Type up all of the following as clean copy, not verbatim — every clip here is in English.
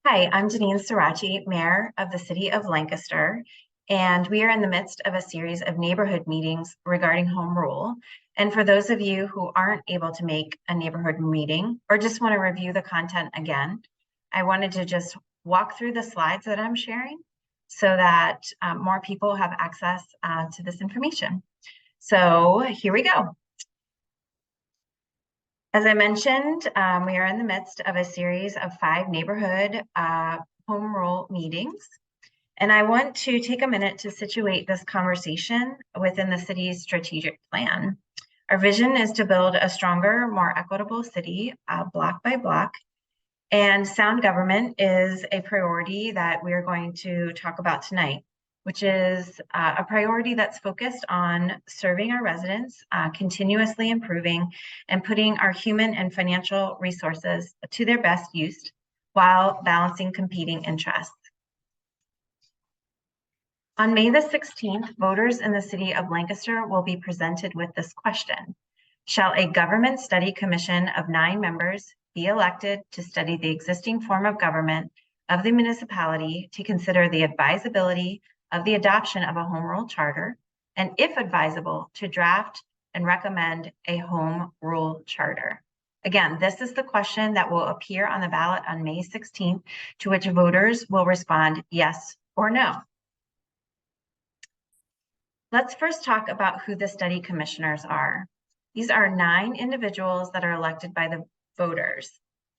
Hi, I'm Danene Sorace, Mayor of the City of Lancaster, and we are in the midst of a series of neighborhood meetings regarding home rule. And for those of you who aren't able to make a neighborhood meeting or just want to review the content again, I wanted to just walk through the slides that I'm sharing so that more people have access to this information. So here we go. As I mentioned, we are in the midst of a series of 5 neighborhood home rule meetings. And I want to take a minute to situate this conversation within the city's strategic plan. Our vision is to build a stronger, more equitable city, block by block. And sound government is a priority that we are going to talk about tonight, which is a priority that's focused on serving our residents, continuously improving, and putting our human and financial resources to their best use while balancing competing interests. On May the 16th, voters in the City of Lancaster will be presented with this question. Shall a government study commission of 9 members be elected to study the existing form of government of the municipality to consider the advisability of the adoption of a home rule charter, and if advisable, to draft and recommend a home rule charter? Again, this is the question that will appear on the ballot on May 16th, to which voters will respond yes or no. Let's first talk about who the study commissioners are. These are 9 individuals that are elected by the voters.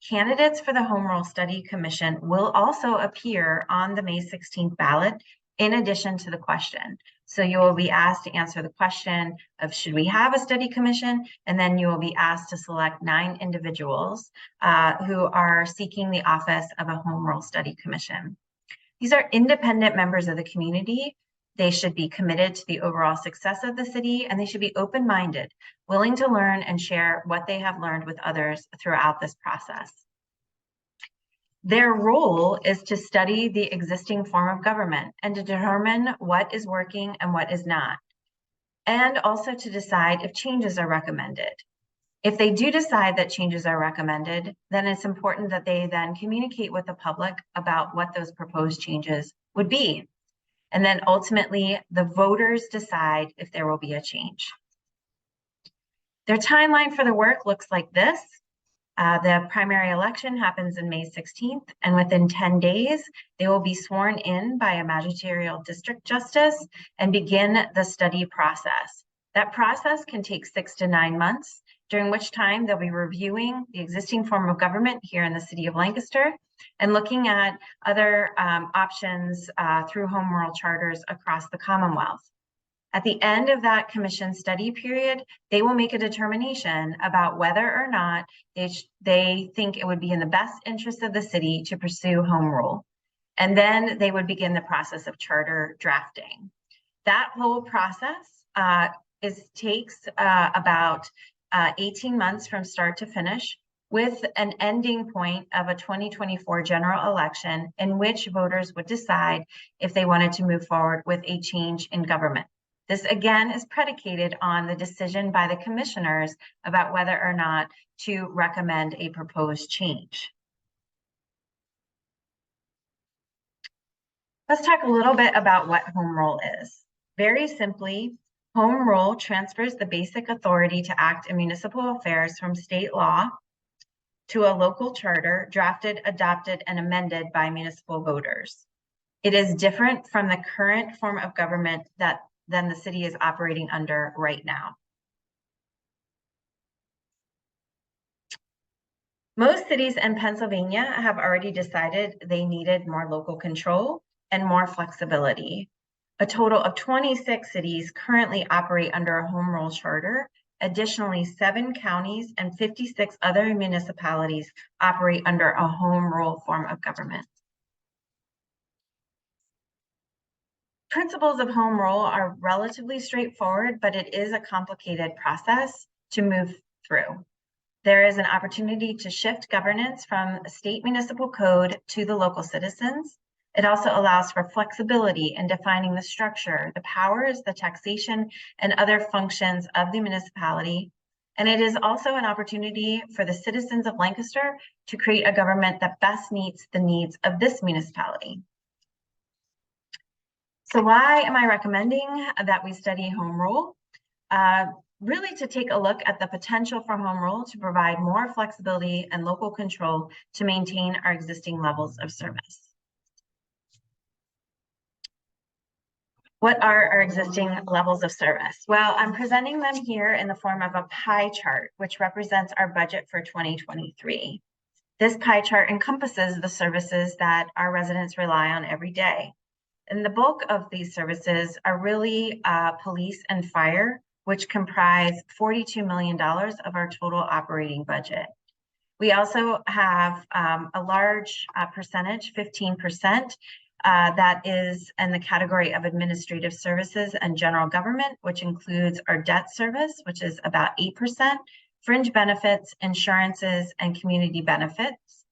Candidates for the Home Rule Study Commission will also appear on the May 16th ballot in addition to the question. So you will be asked to answer the question of should we have a study commission, and then you will be asked to select 9 individuals who are seeking the office of a Home Rule Study Commission. These are independent members of the community. They should be committed to the overall success of the city, and they should be open-minded, willing to learn and share what they have learned with others throughout this process. Their role is to study the existing form of government and to determine what is working and what is not, and also to decide if changes are recommended. If they do decide that changes are recommended, then it's important that they then communicate with the public about what those proposed changes would be. And then ultimately, the voters decide if there will be a change. Their timeline for the work looks like this. The primary election happens in May 16th, and within 10 days, they will be sworn in by a magisterial district justice and begin the study process. That process can take 6 to 9 months, during which time they'll be reviewing the existing form of government here in the City of Lancaster and looking at other options through home rule charters across the Commonwealth. At the end of that commission study period, they will make a determination about whether or not they think it would be in the best interest of the city to pursue home rule. And then they would begin the process of charter drafting. That whole process takes about 18 months from start to finish, with an ending point of a 2024 general election in which voters would decide if they wanted to move forward with a change in government. This again is predicated on the decision by the commissioners about whether or not to recommend a proposed change. Let's talk a little bit about what home rule is. Very simply, home rule transfers the basic authority to act in municipal affairs from state law to a local charter drafted, adopted, and amended by municipal voters. It is different from the current form of government than the city is operating under right now. Most cities in Pennsylvania have already decided they needed more local control and more flexibility. A total of 26 cities currently operate under a home rule charter. Additionally, 7 counties and 56 other municipalities operate under a home rule form of government. Principles of home rule are relatively straightforward, but it is a complicated process to move through. There is an opportunity to shift governance from a state municipal code to the local citizens. It also allows for flexibility in defining the structure, the powers, the taxation, and other functions of the municipality. And it is also an opportunity for the citizens of Lancaster to create a government that best meets the needs of this municipality. So why am I recommending that we study home rule? Really to take a look at the potential for home rule to provide more flexibility and local control to maintain our existing levels of service. What are our existing levels of service? Well, I'm presenting them here in the form of a pie chart, which represents our budget for 2023. This pie chart encompasses the services that our residents rely on every day. And the bulk of these services are really police and fire, which comprise $42 million of our total operating budget. We also have a large percentage, 15%, that is in the category of administrative services and general government, which includes our debt service, which is about 8%, fringe benefits, insurances, and community benefits,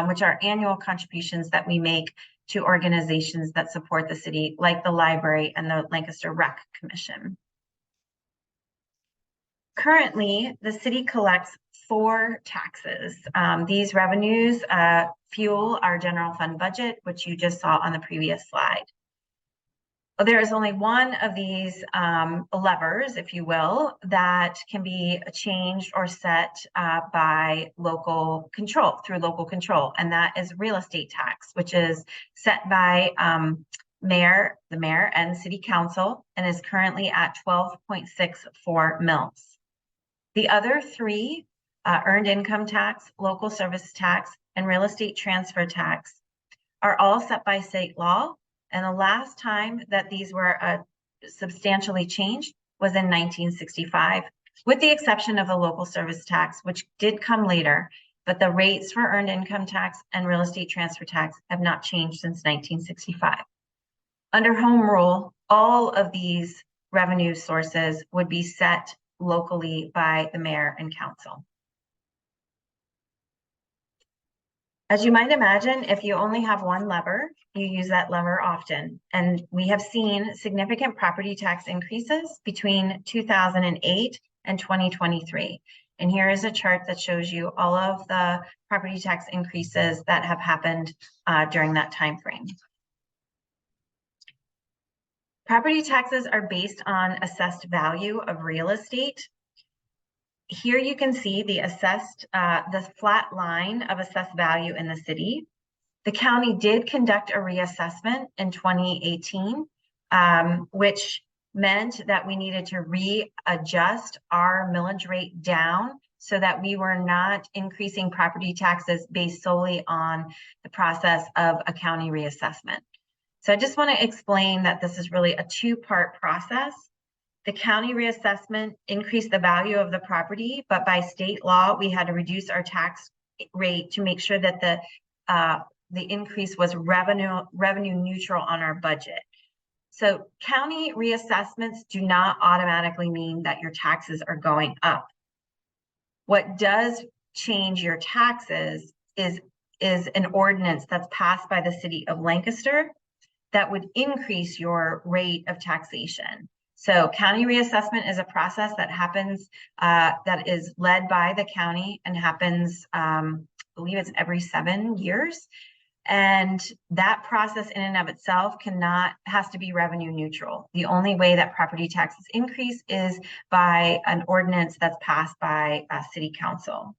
which are annual contributions that we make to organizations that support the city, like the library and the Lancaster Rec Commission. Currently, the city collects 4 taxes. These revenues fuel our general fund budget, which you just saw on the previous slide. There is only one of these levers, if you will, that can be changed or set by local control, through local control, and that is real estate tax, which is set by the mayor and city council and is currently at 12.64 mils. The other 3, earned income tax, local service tax, and real estate transfer tax, are all set by state law. And the last time that these were substantially changed was in 1965, with the exception of the local service tax, which did come later, but the rates for earned income tax and real estate transfer tax have not changed since 1965. Under home rule, all of these revenue sources would be set locally by the mayor and council. As you might imagine, if you only have one lever, you use that lever often. And we have seen significant property tax increases between 2008 and 2023. And here is a chart that shows you all of the property tax increases that have happened during that time frame. Property taxes are based on assessed value of real estate. Here you can see the the flat line of assessed value in the city. The county did conduct a reassessment in 2018, which meant that we needed to readjust our millage rate down so that we were not increasing property taxes based solely on the process of a county reassessment. So I just want to explain that this is really a 2-part process. The county reassessment increased the value of the property, but by state law, we had to reduce our tax rate to make sure that the increase was revenue neutral on our budget. So county reassessments do not automatically mean that your taxes are going up. What does change your taxes is an ordinance that's passed by the City of Lancaster that would increase your rate of taxation. So county reassessment is a process that happens, that is led by the county and happens, I believe it's every 7 years. And that process in and of itself has to be revenue neutral. The only way that property taxes increase is by an ordinance that's passed by city council.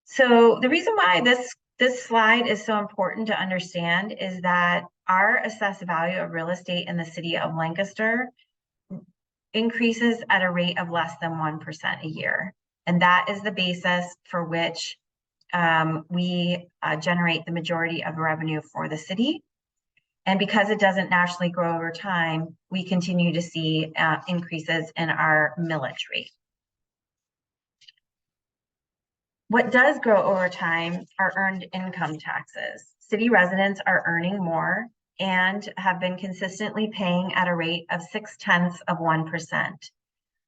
So the reason why this slide is so important to understand is that our assessed value of real estate in the city of Lancaster increases at a rate of less than 1% a year. And that is the basis for which we generate the majority of revenue for the city. And because it doesn't naturally grow over time, we continue to see increases in our millage rate. What does grow over time are earned income taxes. City residents are earning more and have been consistently paying at a rate of 0.6%.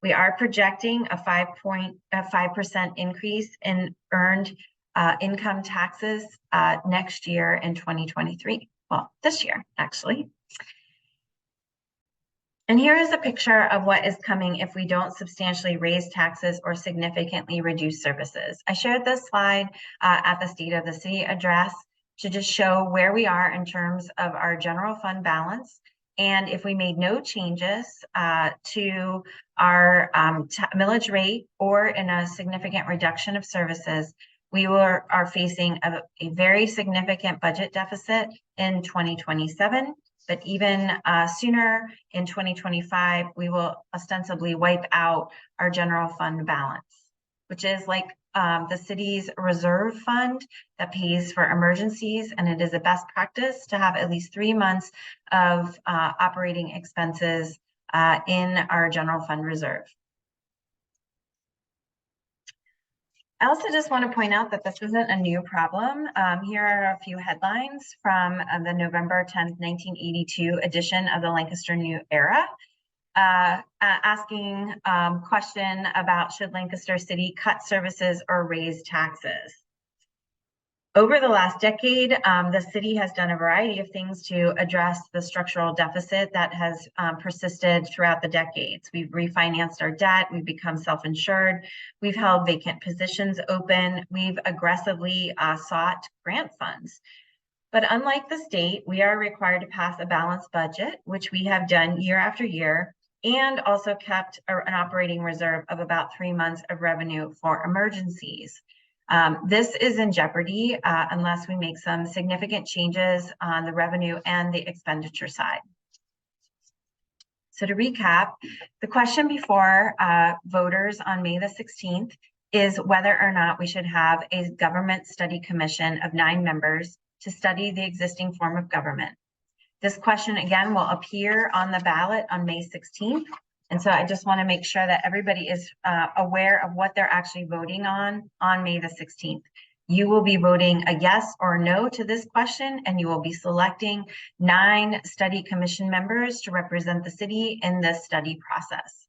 We are projecting a 5% increase in earned income taxes next year in 2023. Well, this year, actually. And here is a picture of what is coming if we don't substantially raise taxes or significantly reduce services. I shared this slide at the State of the City address to just show where we are in terms of our general fund balance. And if we made no changes to our millage rate or in a significant reduction of services, we are facing a very significant budget deficit in 2027. But even sooner in 2025, we will ostensibly wipe out our general fund balance, which is like the city's reserve fund that pays for emergencies. And it is a best practice to have at least 3 months of operating expenses in our general fund reserve. I also just want to point out that this isn't a new problem. Here are a few headlines from the November 10th, 1982 edition of the Lancaster New Era, asking question about should Lancaster City cut services or raise taxes. Over the last decade, the city has done a variety of things to address the structural deficit that has persisted throughout the decades. We've refinanced our debt, we've become self-insured, we've held vacant positions open, we've aggressively sought grant funds. But unlike the state, we are required to pass a balanced budget, which we have done year after year, and also kept an operating reserve of about 3 months of revenue for emergencies. This is in jeopardy unless we make some significant changes on the revenue and the expenditure side. So to recap, the question before voters on May the 16th is whether or not we should have a government study commission of 9 members to study the existing form of government. This question again will appear on the ballot on May 16th. And so I just want to make sure that everybody is aware of what they're actually voting on May the 16th. You will be voting a yes or no to this question, and you will be selecting 9 study commission members to represent the city in this study process.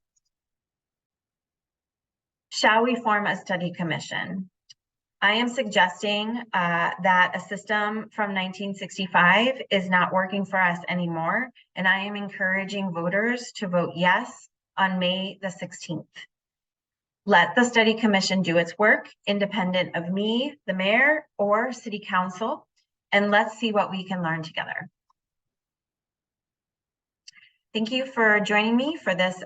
Shall we form a study commission? I am suggesting that a system from 1965 is not working for us anymore, and I am encouraging voters to vote yes on May the 16th. Let the study commission do its work, independent of me, the mayor, or city council, and let's see what we can learn together. Thank you for joining me for this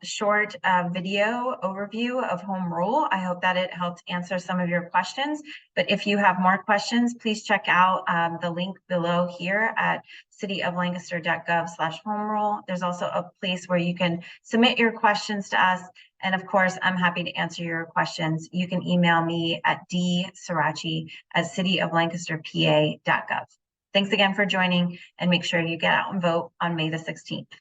short video overview of home rule. I hope that it helped answer some of your questions, but if you have more questions, please check out the link below here at cityoflancaster.gov/home rule. There's also a place where you can submit your questions to us. And of course, I'm happy to answer your questions. You can email me at dsorace@cityoflancasterpa.gov. Thanks again for joining, and make sure you get out and vote on May the 16th.